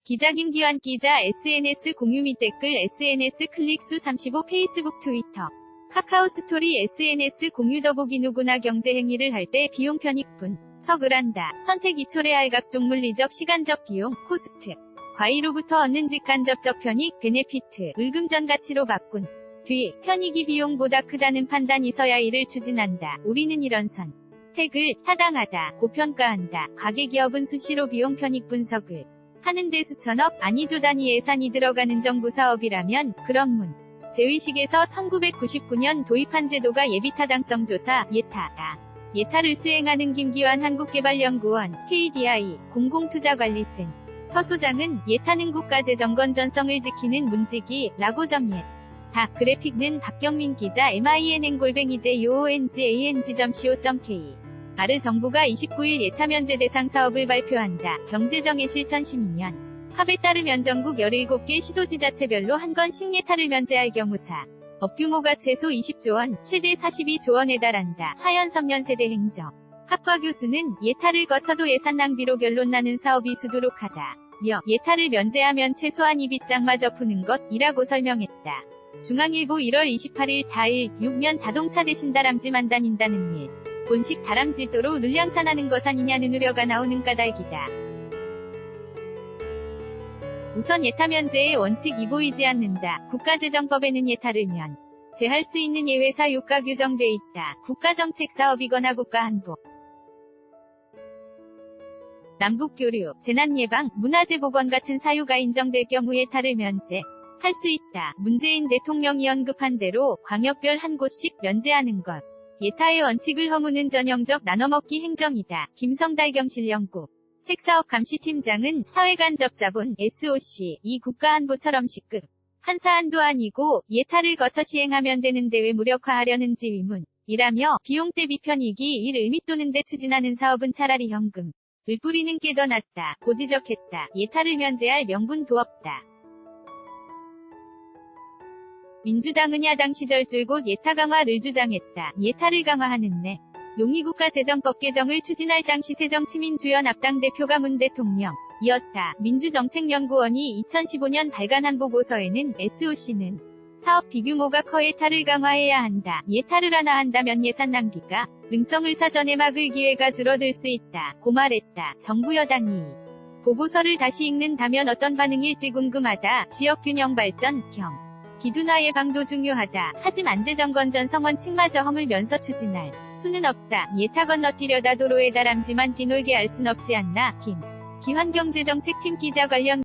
기자 김기환 기자 SNS 공유 및 댓글 SNS 클릭수 35 페이스북 트위터 카카오 스토리 SNS 공유 더보기 누구나 경제 행위를 할 때 비용 편익분 석을 한다. 선택 이초래할 각종 물리적 시간적 비용 코스트 과이로부터 얻는 직간접적 편익 베네피트 을금전 가치로 바꾼 뒤 편익이 비용보다 크다는 판단이 서야 이를 추진한다. 우리는 이런 선택을 타당하다 고평가한다. 가계기업은 수시로 비용 편익 분석을 하는데 수천억 아니조 단위 예산이 들어가는 정부 사업이라면 그런 문제의식에서 1999년 도입한 제도가 예비타당성 조사 예타다. 예타를 수행하는 김기환 한국개발연구원 KDI 공공투자관리센터 소장은 예타는 국가재정 건전성을 지키는 문지기라고 정의했다. 그래픽는 박경민 기자 minjong@joongang.co.k 아르 정부가 29일 예타 면제 대상 사업을 발표한다. 경제정의 실천 시민연 합에 따르면 전국 17개 시도지자체별로 한 건씩 예타를 면제할 경우 사업 규모가 최소 20조 원, 최대 42조 원에 달한다. 하연섬 세대 행정 학과 교수는 예타를 거쳐도 예산 낭비로 결론 나는 사업이 수두룩하다. 예타를 면제하면 최소한 이 빗장마저 푸는 것이라고 설명했다. 중앙일보 1월 28일 4일 6면 자동차 대신 다람쥐만 다닌다는 일. 본식 다람쥐도로 를 양산하는 것 아니냐는 우려가 나오는 까닭이다. 우선 예타 면제의 원칙이 보이지 않는다. 국가재정법에는 예타를 면제할 수 있는 예외 사유가 규정돼 있다. 국가정책 사업이거나 국가안보, 남북교류, 재난예방, 문화재보건 같은 사유가 인정될 경우 예타를 면제할 수 있다. 문재인 대통령이 언급한 대로 광역별 한 곳씩 면제하는 것. 예타의 원칙을 허무는 전형적 나눠먹기 행정이다. 김성달 경실연구 책사업감시팀장은 사회간접자본 SOC 이 국가안보처럼 시급 한 사안도 아니고 예타를 거쳐 시행하면 되는데 왜 무력화하려는지 의문이라며 비용 대비 편익이 이를 밑도는 데 추진하는 사업은 차라리 현금을 뿌리는 게 더 낫다 고 지적했다. 예타를 면제할 명분도 없다. 민주당은 야당 시절 줄곧 예타 강화를 주장했다. 예타를 강화하는 내 용의국가재정법 개정을 추진할 당시 새정치민주연합당 대표가 문 대통령이었다. 민주정책연구원이 2015년 발간한 보고서에는 SOC는 사업 비규모가 커 예타를 강화해야 한다. 예타를 하나 한다면 예산 낭비가 능성을 사전에 막을 기회가 줄어들 수 있다 고 말했다. 정부 여당이 이 보고서를 다시 읽는다면 어떤 반응일지 궁금하다. 지역균형 발전 기둔화의 방도 중요하다. 하지만 재정건전성 원칙마저 허물면서 추진할 수는 없다. 예타 건너뛰려다 도로에 다람쥐만 뛰놀게 할 순 없지 않나. 김기환 경제정책팀 기자 관련